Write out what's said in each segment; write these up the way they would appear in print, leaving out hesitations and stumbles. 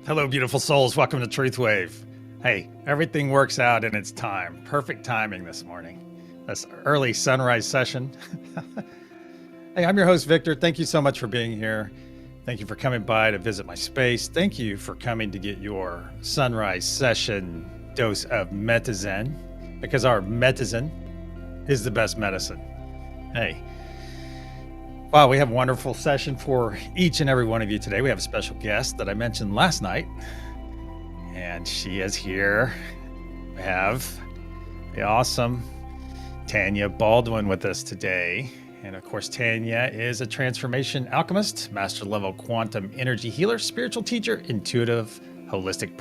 Hello, beautiful souls. Welcome to TruthWave. Hey, everything works out in its time. Perfect timing this morning. This early sunrise session. Hey, I'm your host, Victor. Thank you so much for being here. Thank you for coming by to visit my space. Thank you for coming to get your sunrise session dose of Metazen, because our Metazen is the best medicine. Hey. Wow, we have a wonderful session for each and every one of you today. We have a special guest that I mentioned last night, and she is here. We have the awesome Tanya Baldwin with us today. And of course, Tanya is a transformation alchemist, master level quantum energy healer, spiritual teacher, intuitive, holistic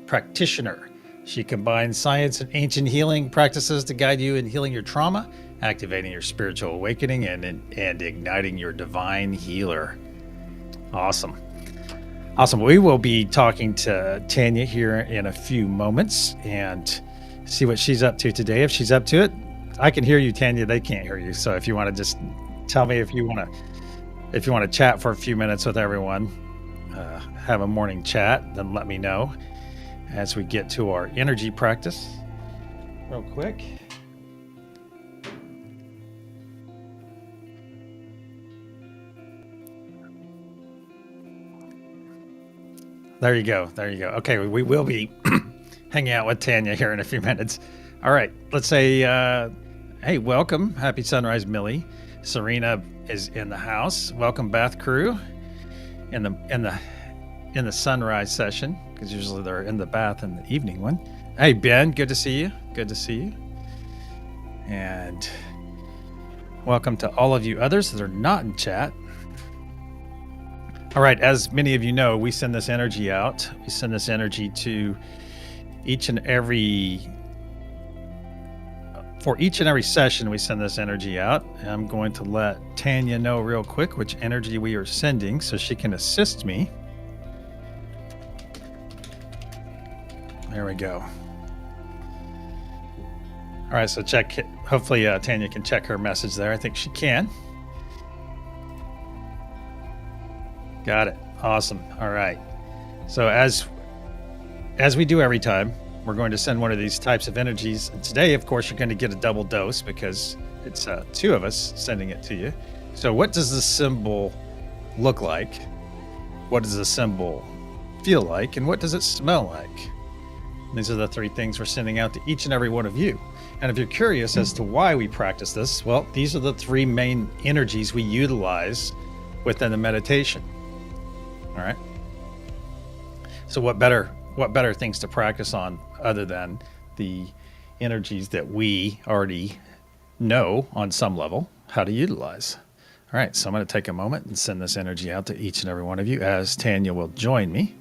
practitioner. She combines science and ancient healing practices to guide you in healing your trauma, activating your spiritual awakening, and igniting your divine healer. Awesome. We will be talking to Tanya here in a few moments and see what she's up to today. If she's up to it, I can hear you, Tanya. They can't hear you. So if you want to just tell me if you want to chat for a few minutes with everyone, have a morning chat, then let me know as we get to our energy practice real quick. There you go. Okay, we will be hanging out with Tanya here in a few minutes. All right, let's say, hey, welcome. Happy sunrise, Millie. Serena is in the house. Welcome, Bath crew, in the sunrise session, because usually they're in the bath in the evening one. Hey, Ben, good to see you. And welcome to all of you others that are not in chat. All right, as many of you know, we send this energy out. We send this energy to each and every session. We send this energy out. And I'm going to let Tanya know real quick which energy we are sending so she can assist me. There we go. All right, so check. Hopefully Tanya can check her message there. I think she can. Got it. Awesome. All right. So as we do every time, we're going to send one of these types of energies. And today, of course, you're going to get a double dose because it's two of us sending it to you. So what does the symbol look like? What does the symbol feel like? And what does it smell like? These are the three things we're sending out to each and every one of you. And if you're curious as to why we practice this, well, these are the three main energies we utilize within the meditation. All right. So what better things to practice on other than the energies that we already know on some level how to utilize? All right. So I'm going to take a moment and send this energy out to each and every one of you as Tanya will join me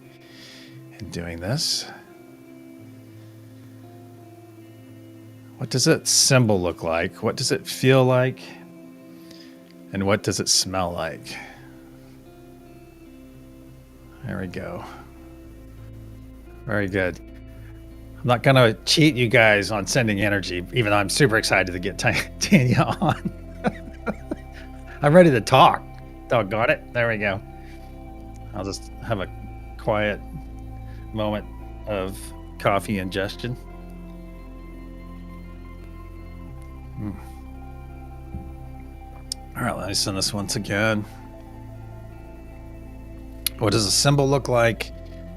in doing this. What does that symbol look like? What does it feel like? And what does it smell like? There we go. Very good. I'm not going to cheat you guys on sending energy, even though I'm super excited to get Tanya on. I'm ready to talk. Doggone it. There we go. I'll just have a quiet moment of coffee ingestion. All right, let me send this once again. What does a symbol look like?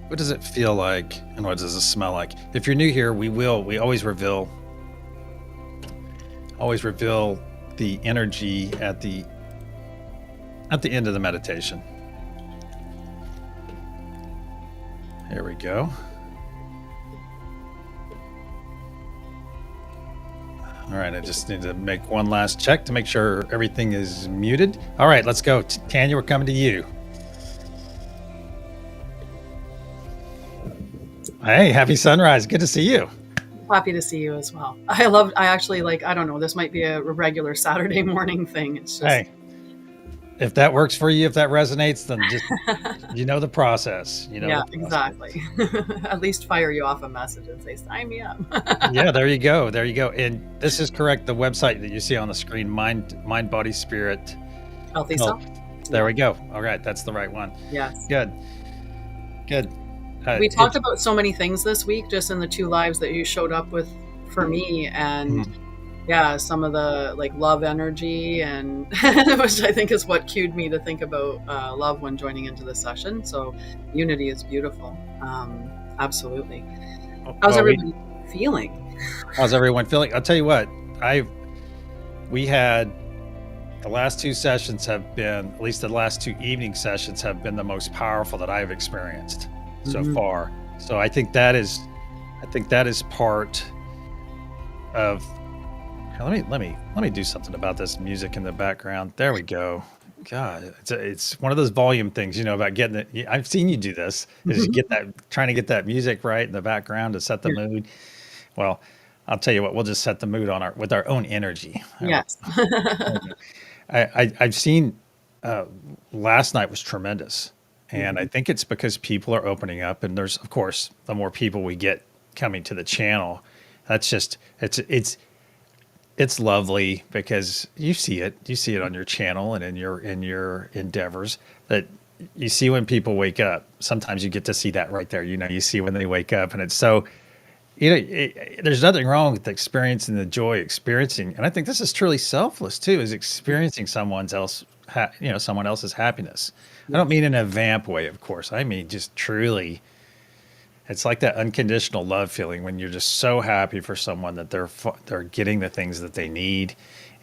What does it feel like? And what does it smell like? If you're new here, we always reveal the energy at the end of the meditation. Here we go. All right, I just need to make one last check to make sure everything is muted. All right, let's go. Tanya, we're coming to you. Hey, happy sunrise. Good to see you. Happy to see you as well. I actually I don't know, this might be a regular Saturday morning thing. It's just... Hey, if that works for you, if that resonates, then just, you know the process. Yeah, exactly. At least fire you off a message and say, sign me up. Yeah, there you go. And this is correct. The website that you see on the screen, Mind, Body, Spirit. Healthy Self. There we go. All right, that's the right one. Yes. Good. We talked It's about so many things this week, just in the 2 lives that you showed up with for me, and mhm. yeah, some of the like love energy, and which I think is what cued me to think about love when joining into the session. So unity is beautiful. Absolutely. How's Well, everybody feeling? how's everyone feeling? I'll tell you what, we had the last two sessions have been, at least the last two evening sessions have been the most powerful that I've experienced so Mhm. far. So I think that is part of. Here, let me do something about this music in the background. There we go. God, it's one of those volume things, about getting it. I've seen you do this. Is you get that trying to get that music right in the background to set the Yeah. mood. Well, I'll tell you what. We'll just set the mood on with our own energy. Yes. I've seen uh, last night was tremendous, and I Mhm. think it's because people are opening up, and there's of course the more people we get coming to the channel, that's just it's lovely because you see it on your channel and in your endeavors that you see when people wake up. Sometimes you get to see that right there. You see when they wake up, and it's so there's nothing wrong with experiencing the joy experiencing, and I think this is truly selfless too, is experiencing someone else's happiness. I don't Yes. mean in a vamp way, of course. I mean just truly, it's like that unconditional love feeling when you're just so happy for someone that they're getting the things that they need,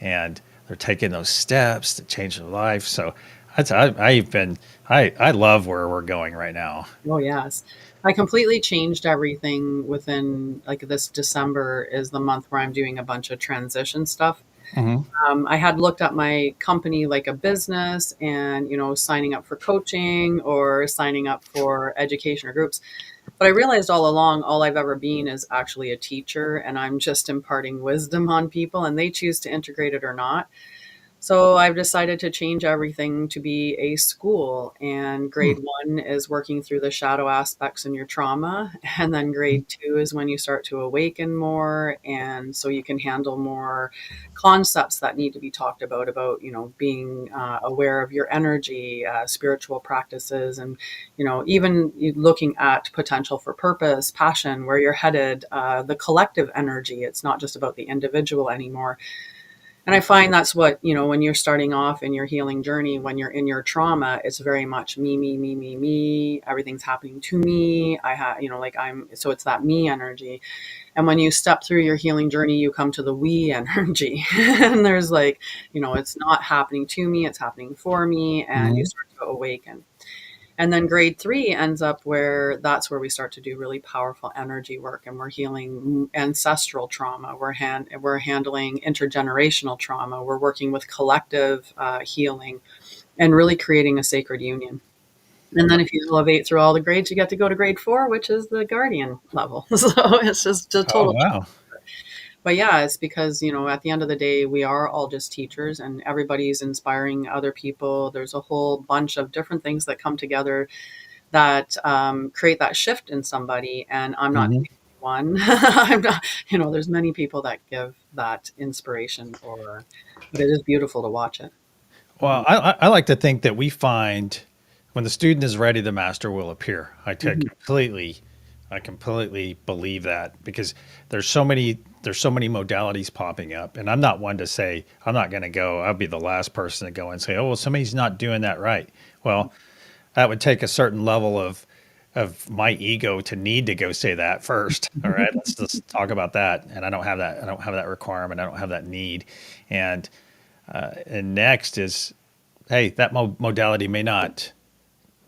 and they're taking those steps to change their life. So I love where we're going right now. Oh, yes. I completely changed everything within like this December is the month where I'm doing a bunch of transition stuff. Hmm. I had looked at my company like a business and, signing up for coaching or signing up for education or groups. But I realized all along, all I've ever been is actually a teacher, and I'm just imparting wisdom on people, and they choose to integrate it or not. So I've decided to change everything to be a school. And grade 1 is working through the shadow aspects in your trauma. And then grade 2 is when you start to awaken more. And so you can handle more concepts that need to be talked about, being aware of your energy, spiritual practices, and, even looking at potential for purpose, passion, where you're headed, the collective energy. It's not just about the individual anymore. And I find that's what, when you're starting off in your healing journey, when you're in your trauma, it's very much me, me, me, me, me. Everything's happening to me. So it's that me energy. And when you step through your healing journey, you come to the we energy. And there's like, it's not happening to me, it's happening for me. And you Hmm. start to awaken. And then grade 3 ends up where that's where we start to do really powerful energy work, and we're healing ancestral trauma. We're handling intergenerational trauma. We're working with collective healing and really creating a sacred union. And then if you elevate through all the grades, you get to go to grade 4, which is the guardian level. So it's just a Oh total. wow. But yeah, it's because, at the end of the day, we are all just teachers, and everybody's inspiring other people. There's a whole bunch of different things that come together that create that shift in somebody. And I'm not Hmm. the only one. I'm not, there's many people that give that inspiration, but it is beautiful to watch it. Well, Mhm. I like to think that we find when the student is ready, the master will appear. Mhm. I completely believe that because there's so many modalities popping up, and I'm not one to say I'm not going to go. I'll be the last person to go and say, oh well, somebody's not doing that right. Well, that would take a certain level of my ego to need to go say that first. All right, let's just talk about that. And I don't have that. I don't have that requirement. I don't have that need. And and next is, hey, that modality may not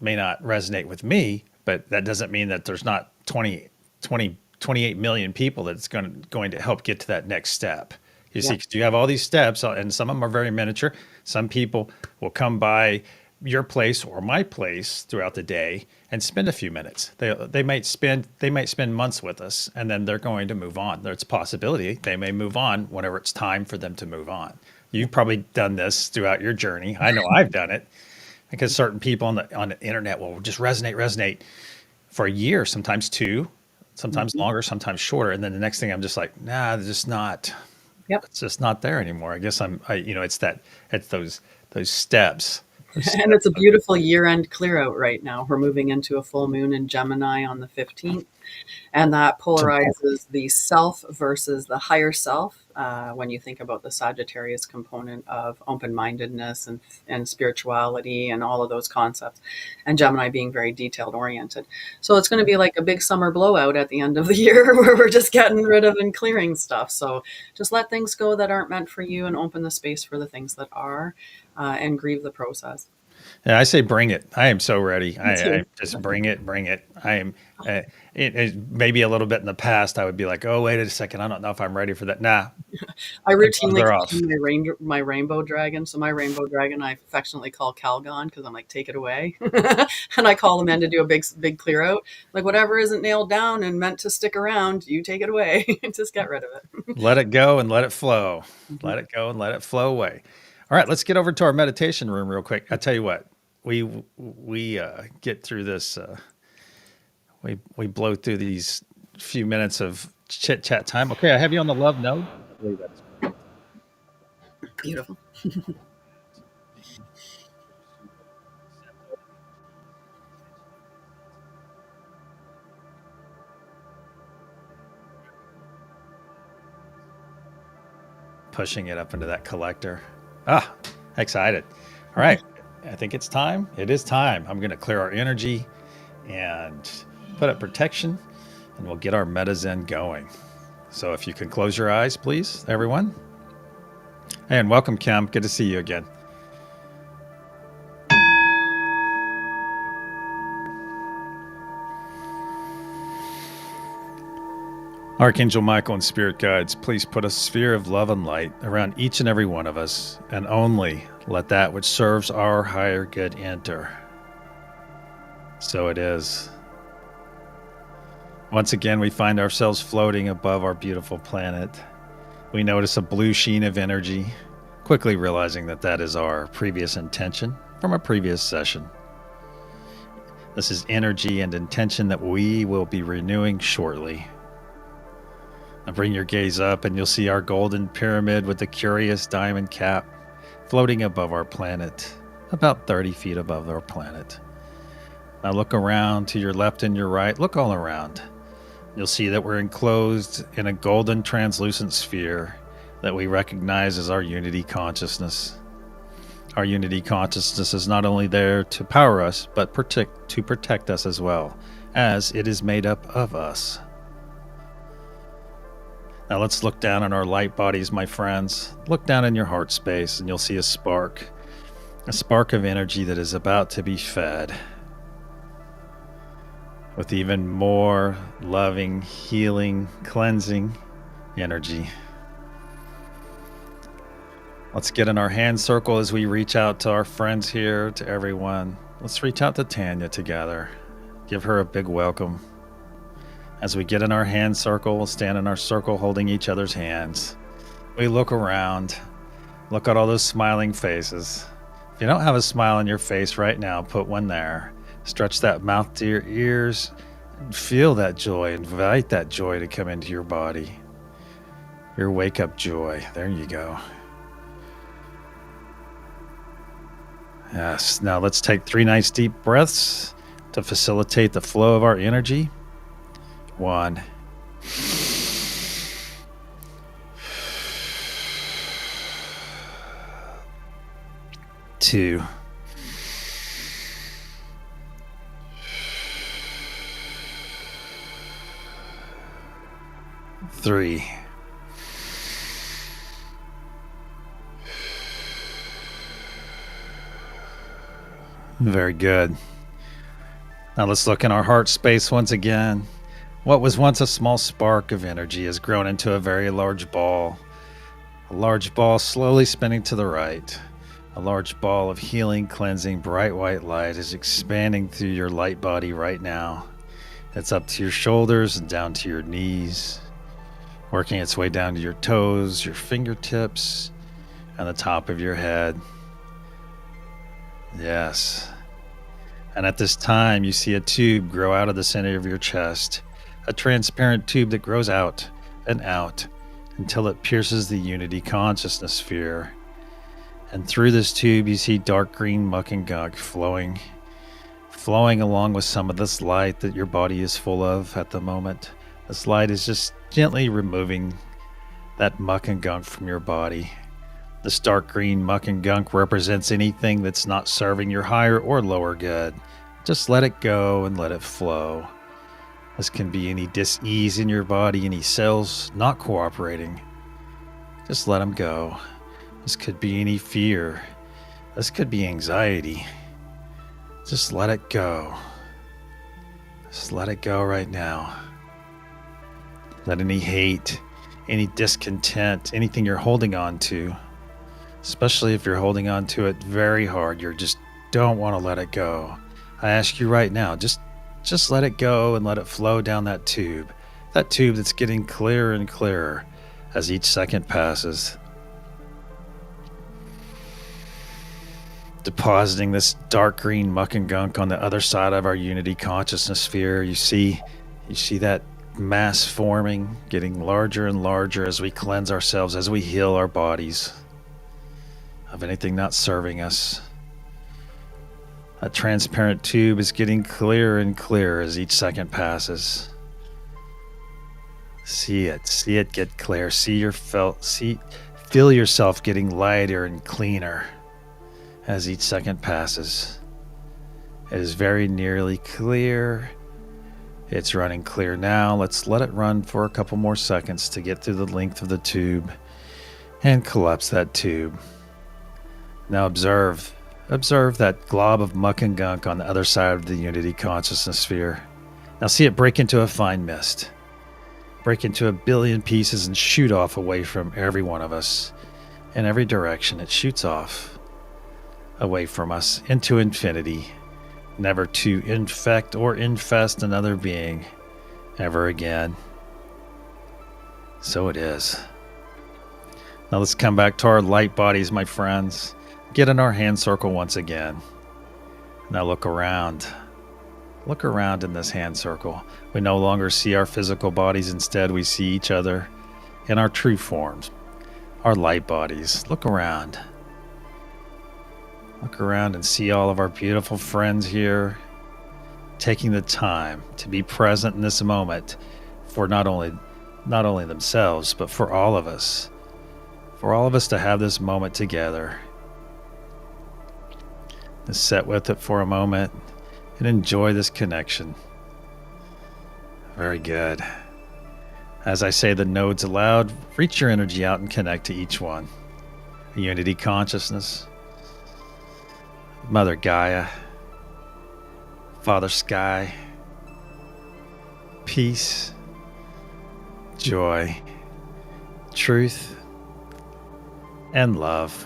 resonate with me, but that doesn't mean that there's not 28 million people that's going to help get to that next step. You see, Yeah. 'cause you have all these steps, and some of them are very miniature. Some people will come by your place or my place throughout the day and spend a few minutes. They might spend months with us, and then they're going to move on. There's a possibility they may move on whenever it's time for them to move on. Yeah. You've probably done this throughout your journey. I know I've done it because certain people on the internet will just resonate for a year, sometimes two, sometimes Mhm. longer, sometimes shorter, and then the next thing I'm just like, nah, they're just not. Yep. It's just not there anymore. I guess it's those steps. And it's a beautiful year-end clear out right now. We're moving into a full moon in Gemini on the 15th. And that polarizes the self versus the higher self. When you think about the Sagittarius component of open-mindedness and spirituality and all of those concepts, and Gemini being very detailed oriented. So it's going to be like a big summer blowout at the end of the year where we're just getting rid of and clearing stuff. So just let things go that aren't meant for you and open the space for the things that are, and grieve the process. Yeah, I say bring it. I am so ready. Me too. I just bring it, bring it. I am. Maybe a little bit in the past, I would be like, "Oh, wait a second, I don't know if I'm ready for that." Nah, I routinely they're call off. him my rainbow dragon. So my rainbow dragon, I affectionately call Calgon because I'm like, take it away. And I call him in to do a big clear out. Like whatever isn't nailed down and meant to stick around, you take it away. Just get rid of it. Let it go and let it flow. Mhm. Let it go and let it flow away. All right, let's get over to our meditation room real quick. I tell you what, we get through this. We blow through these few minutes of chit chat time. Okay, I have you on the love node. I believe that's Beautiful. pushing it up into that collector. Ah, excited. All right, I think it's time. It is time. I'm going to clear our energy and put up protection, and we'll get our meta zen going. So if you can close your eyes, please, everyone. And welcome, Kim. Good to see you again. Archangel Michael and Spirit Guides, please put a sphere of love and light around each and every one of us, and only let that which serves our higher good enter. So it is. Once again, we find ourselves floating above our beautiful planet. We notice a blue sheen of energy, quickly realizing that that is our previous intention from a previous session. This is energy and intention that we will be renewing shortly. Now bring your gaze up and you'll see our golden pyramid with the curious diamond cap floating above our planet, about 30 feet above our planet. Now look around to your left and your right. Look all around. You'll see that we're enclosed in a golden translucent sphere that we recognize as our unity consciousness. Our unity consciousness is not only there to power us, but to protect us as well, as it is made up of us. Now let's look down on our light bodies, my friends. Look down in your heart space and you'll see a spark of energy that is about to be fed with even more loving, healing, cleansing energy. Let's get in our hand circle as we reach out to our friends here, to everyone. Let's reach out to Tanya together. Give her a big welcome. As we get in our hand circle, we'll stand in our circle holding each other's hands. We look around, look at all those smiling faces. If you don't have a smile on your face right now, put one there. Stretch that mouth to your ears and feel that joy. Invite that joy to come into your body. Your wake up joy. There you go. Yes, now let's take 3 nice deep breaths to facilitate the flow of our energy. 1. 2. 3. Very good. Now let's look in our heart space once again. What was once a small spark of energy has grown into a very large ball. A large ball slowly spinning to the right. A large ball of healing, cleansing, bright white light is expanding through your light body right now. It's up to your shoulders and down to your knees, working its way down to your toes, your fingertips, and the top of your head. Yes. And at this time, you see a tube grow out of the center of your chest. A transparent tube that grows out and out until it pierces the unity consciousness sphere. And through this tube, you see dark green muck and gunk flowing along with some of this light that your body is full of at the moment. This light is just gently removing that muck and gunk from your body. This dark green muck and gunk represents anything that's not serving your higher or lower good. Just let it go and let it flow. This can be any dis-ease in your body, any cells not cooperating. Just let them go. This could be any fear. This could be anxiety. Just let it go. Just let it go right now. Let any hate, any discontent, anything you're holding on to, especially if you're holding on to it very hard, you just don't want to let it go. I ask you right now, just let it go and let it flow down that tube that's getting clearer and clearer as each second passes. Depositing this dark green muck and gunk on the other side of our unity consciousness sphere. You see that mass forming, getting larger and larger as we cleanse ourselves, as we heal our bodies of anything not serving us. That transparent tube is getting clearer and clearer as each second passes. See it get clear. Feel yourself getting lighter and cleaner as each second passes. It is very nearly clear. It's running clear now. Let's let it run for a couple more seconds to get through the length of the tube and collapse that tube. Now observe that glob of muck and gunk on the other side of the unity consciousness sphere. Now see it break into a fine mist. Break into a billion pieces and shoot off away from every one of us. In every direction it shoots off. Away from us into infinity, never to infect or infest another being ever again. So it is. Now let's come back to our light bodies, my friends. Get in our hand circle once again. Now look around. Look around in this hand circle. We no longer see our physical bodies. Instead, we see each other in our true forms, our light bodies. Look around. Look around and see all of our beautiful friends here, taking the time to be present in this moment for not only themselves, but for all of us. For all of us to have this moment together. Just sit with it for a moment and enjoy this connection. Very good. As I say the nodes aloud, reach your energy out and connect to each one. Unity consciousness. Mother Gaia, Father Sky, peace, joy, truth, and love.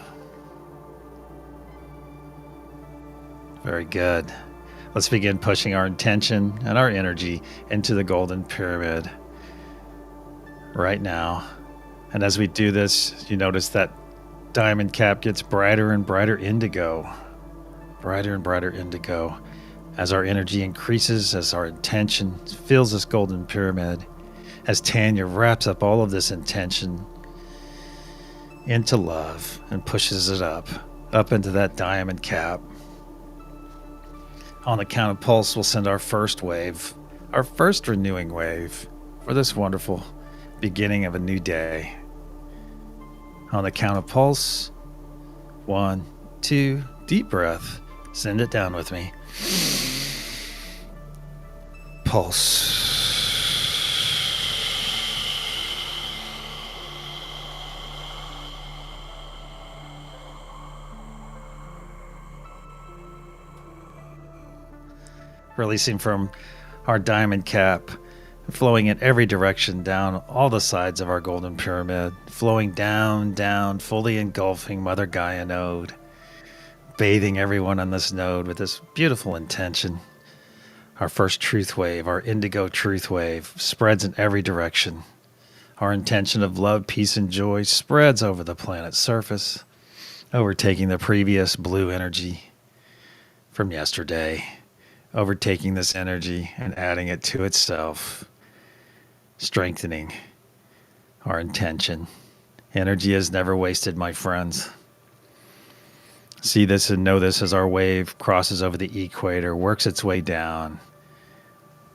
Very good. Let's begin pushing our intention and our energy into the golden pyramid right now. And as we do this, you notice that diamond cap gets brighter and brighter indigo. Brighter and brighter indigo as our energy increases, as our intention fills this golden pyramid, as Tanya wraps up all of this intention into love and pushes it up into that diamond cap. On the count of pulse, we'll send our first wave, our first renewing wave for this wonderful beginning of a new day. On the count of pulse, 1, 2, deep breath. Send it down with me. Pulse. Releasing from our diamond cap, flowing in every direction down all the sides of our golden pyramid, flowing down, fully engulfing Mother Gaia node. Bathing everyone on this node with this beautiful intention. Our first truth wave, our indigo truth wave, spreads in every direction. Our intention of love, peace, and joy spreads over the planet's surface, overtaking the previous blue energy from yesterday, overtaking this energy and adding it to itself, strengthening our intention. Energy is never wasted, my friends. See this and know this as our wave crosses over the equator, works its way down,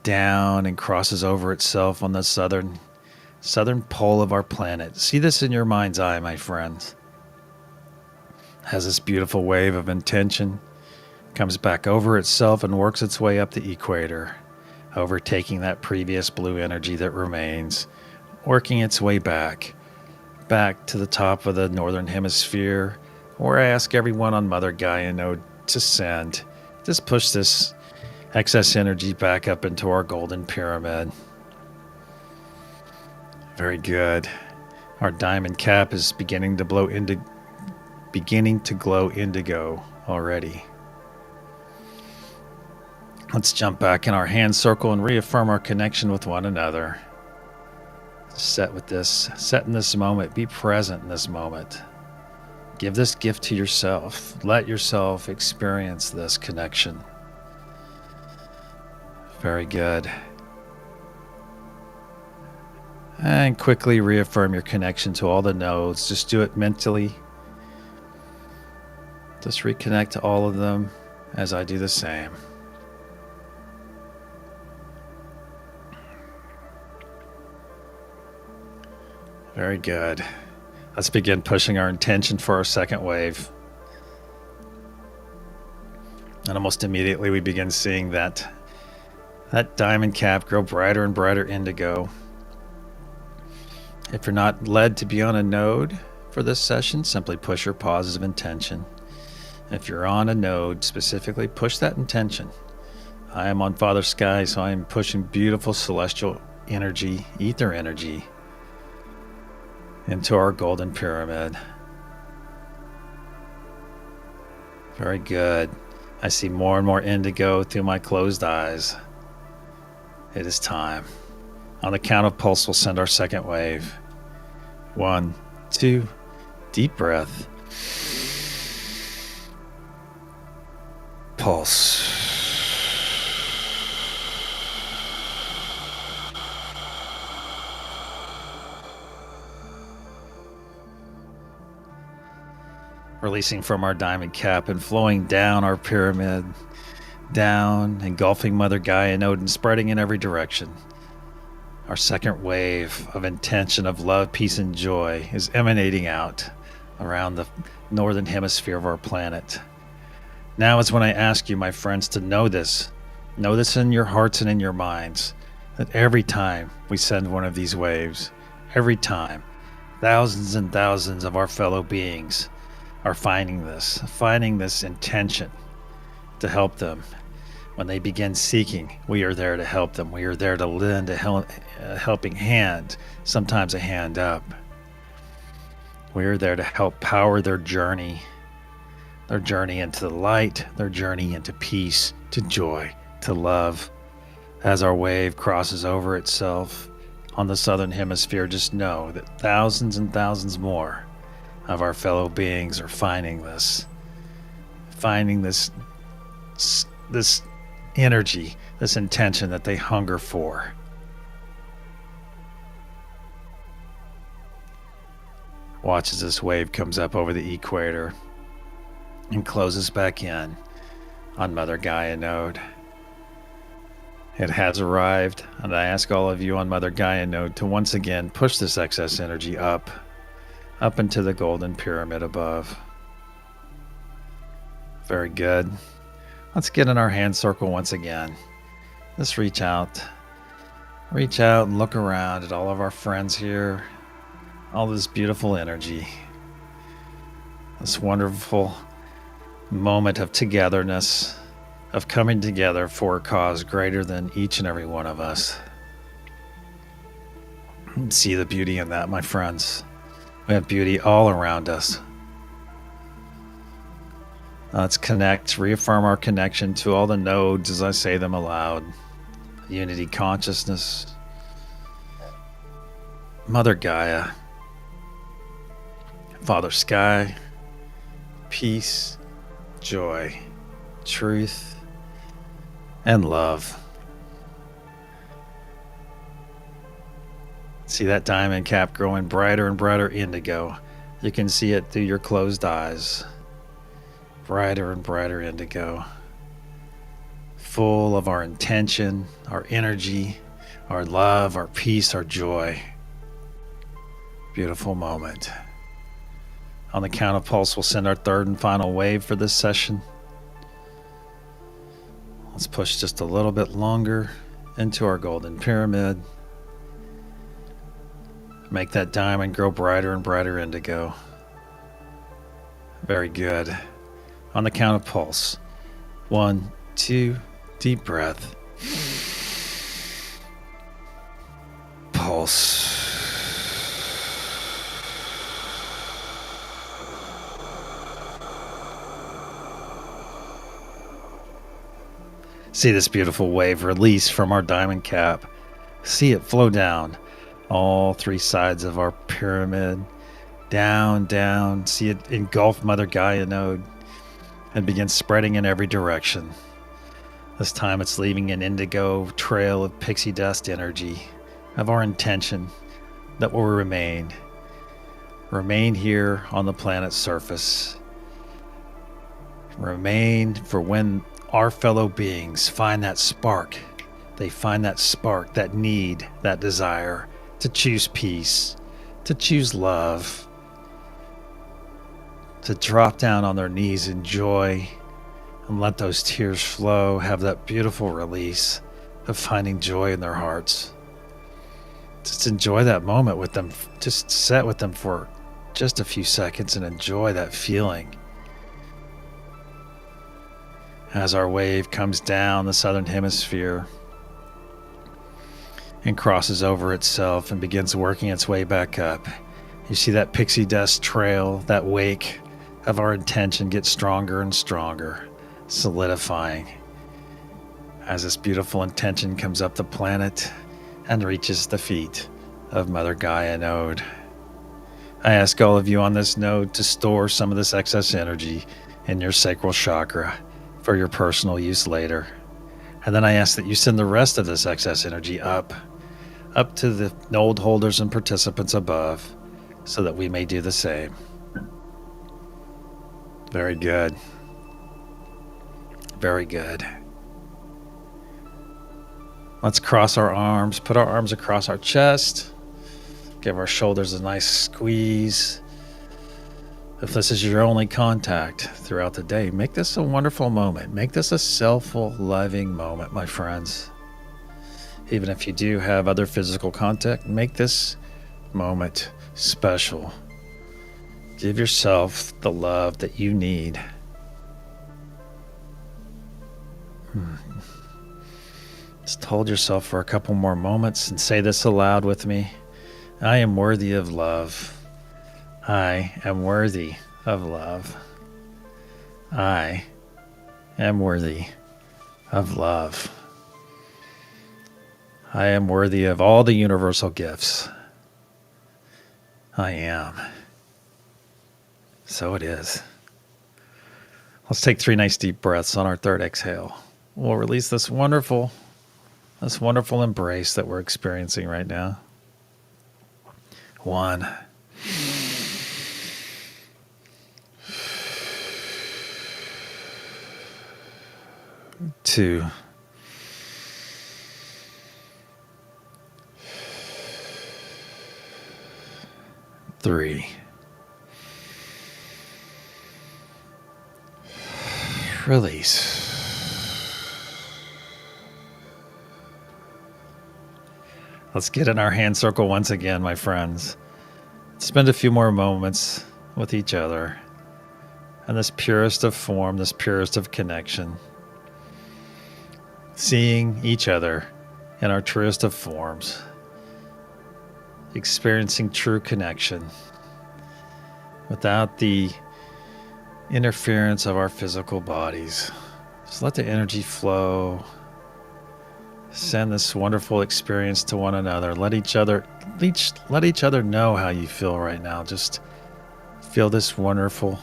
and crosses over itself on the southern pole of our planet. See this in your mind's eye, my friends. Has this beautiful wave of intention, comes back over itself and works its way up the equator, overtaking that previous blue energy that remains, working its way back to the top of the northern hemisphere, where I ask everyone on Mother Gaia node to send. Just push this excess energy back up into our golden pyramid. Very good. Our diamond cap is beginning to glow indigo already. Let's jump back in our hand circle and reaffirm our connection with one another. Set in this moment. Be present in this moment. Give this gift to yourself. Let yourself experience this connection. Very good. And quickly reaffirm your connection to all the nodes. Just do it mentally. Just reconnect to all of them as I do the same. Very good. Let's begin pushing our intention for our second wave. And almost immediately we begin seeing that diamond cap grow brighter and brighter indigo. If you're not led to be on a node for this session, simply push your positive intention. If you're on a node, specifically push that intention. I am on Father Sky, so I am pushing beautiful celestial energy, ether energy, into our golden pyramid. Very good. I see more and more indigo through my closed eyes. It is time. On the count of pulse, we'll send our second wave. 1, 2, deep breath. Pulse. Releasing from our diamond cap and flowing down our pyramid, down, engulfing Mother Gaia node and spreading in every direction. Our second wave of intention of love, peace, and joy is emanating out around the northern hemisphere of our planet. Now is when I ask you, my friends, to know this in your hearts and in your minds, that every time we send one of these waves, every time, thousands and thousands of our fellow beings are finding this intention to help them. When they begin seeking, we are there to help them. We are there to lend a helping hand, sometimes a hand up. We are there to help power their journey into the light, their journey into peace, to joy, to love. As our wave crosses over itself on the southern hemisphere, just know that thousands and thousands more of our fellow beings are finding this energy, this intention that they hunger for. Watch as this wave comes up over the equator and closes back in on Mother Gaia node. It has arrived, and I ask all of you on Mother Gaia node to once again push this excess energy up into the golden pyramid above. Very good. Let's get in our hand circle once again. Let's reach out and look around at all of our friends here, all this beautiful energy, this wonderful moment of togetherness, of coming together for a cause greater than each and every one of us. See the beauty in that, my friends. We have beauty all around us. Let's connect, reaffirm our connection to all the nodes as I say them aloud. Unity consciousness, Mother Gaia, Father Sky, peace, joy, truth, and love. See that diamond cap growing brighter and brighter indigo. You can see it through your closed eyes. brighter and brighter indigo, full of our intention, our energy, our love, our peace, our joy. Beautiful moment. On the count of pulse, we'll send our third and final wave for this session. Let's push just a little bit longer into our golden pyramid. Make that diamond grow brighter and brighter indigo. Very good. On the count of pulse. 1, 2, deep breath. Pulse. See this beautiful wave release from our diamond cap. See it flow down all three sides of our pyramid. Down, down. See it engulf Mother Gaia node and begin spreading in every direction. This time it's leaving an indigo trail of pixie dust energy of our intention that will remain here on the planet's surface. Remain for when our fellow beings find that spark. They find that spark, that need, that desire to choose peace, to choose love, to drop down on their knees in joy and let those tears flow, have that beautiful release of finding joy in their hearts. Just enjoy that moment with them. Just sit with them for just a few seconds and enjoy that feeling. As our wave comes down the southern hemisphere and crosses over itself and begins working its way back up, you see that pixie dust trail, that wake of our intention get stronger and stronger, solidifying as this beautiful intention comes up the planet and reaches the feet of Mother Gaia node. I ask all of you on this node to store some of this excess energy in your sacral chakra for your personal use later. And then I ask that you send the rest of this excess energy up to the node holders and participants above so that we may do the same. Very good. Very good. Let's cross our arms, put our arms across our chest, give our shoulders a nice squeeze. If this is your only contact throughout the day, make this a wonderful moment. Make this a self-loving moment, my friends. Even if you do have other physical contact, make this moment special. Give yourself the love that you need. Just hold yourself for a couple more moments and say this aloud with me. I am worthy of love. I am worthy of love. I am worthy of love. I am worthy of all the universal gifts. I am. So it is. Let's take 3 nice deep breaths on our third exhale. We'll release this wonderful embrace that we're experiencing right now. 1. 2. 3. Release. Let's get in our hand circle once again, my friends. Spend a few more moments with each other in this purest of form, this purest of connection. Seeing each other in our truest of forms. Experiencing true connection without the interference of our physical bodies. Just let the energy flow. Send this wonderful experience to one another. Let each other know how you feel right now. Just feel this wonderful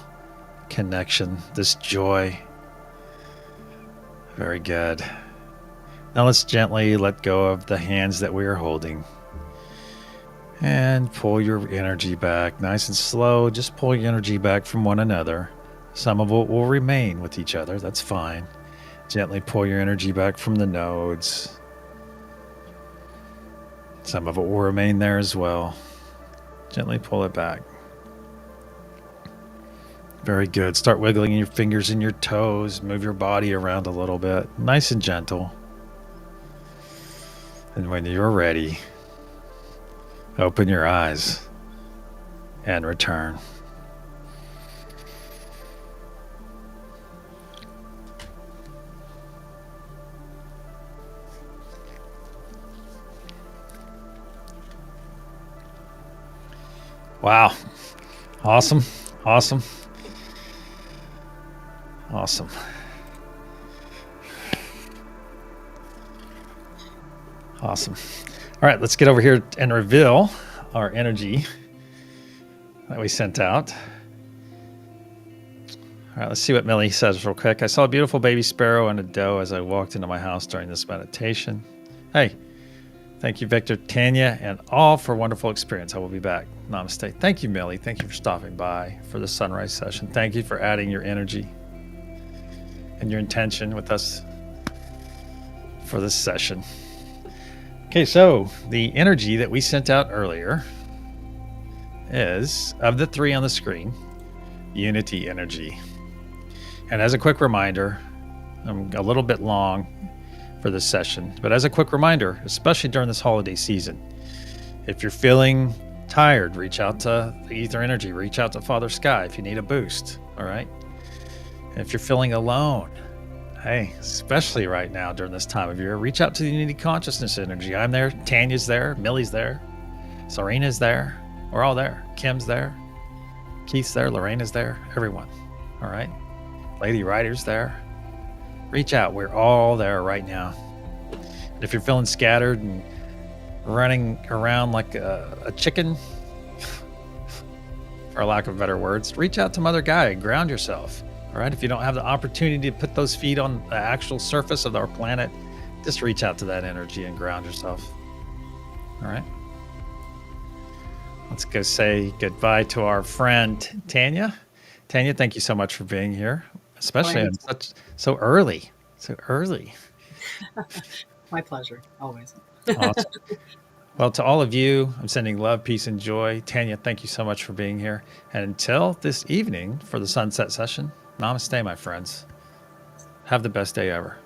connection, this joy. Very good. Now let's gently let go of the hands that we are holding. And pull your energy back nice and slow. Just pull your energy back from one another Some of it will remain with each other. That's fine. Gently pull your energy back from the nodes. Some of it will remain there as well. Gently pull it back. Very good. Start wiggling your fingers and your toes. Move your body around a little bit. Nice and gentle. And when you're ready, open your eyes and return. Wow. Awesome. Awesome. Awesome. Awesome. All right, let's get over here and reveal our energy that we sent out. All right, let's see what Millie says real quick. I saw a beautiful baby sparrow and a doe as I walked into my house during this meditation. Hey, thank you, Victor, Tanya, and all for a wonderful experience. I will be back. Namaste. Thank you, Millie. Thank you for stopping by for the SunRISE session. Thank you for adding your energy and your intention with us for this session. Okay, so the energy that we sent out earlier is, of the three on the screen, unity energy. And as a quick reminder, I'm a little bit long for this session, but as a quick reminder, especially during this holiday season, if you're feeling tired, reach out to the ether energy, reach out to Father Sky if you need a boost, all right? And if you're feeling alone, hey, especially right now during this time of year, reach out to the unity consciousness energy. I'm there, Tanya's there, Millie's there, Serena's there, we're all there. Kim's there, Keith's there, Lorena's there, everyone, all right? Lady Ryder's there. Reach out, we're all there right now. And if you're feeling scattered and running around like a chicken, for lack of better words, reach out to Mother Gaia, ground yourself. All right, if you don't have the opportunity to put those feet on the actual surface of our planet, just reach out to that energy and ground yourself. All right. Let's go say goodbye to our friend Tanya. Tanya, thank you so much for being here, especially so early. So early. My pleasure, always. Awesome. Well, to all of you, I'm sending love, peace, and joy. Tanya, thank you so much for being here. And until this evening for the sunset session, namaste, my friends. Have the best day ever.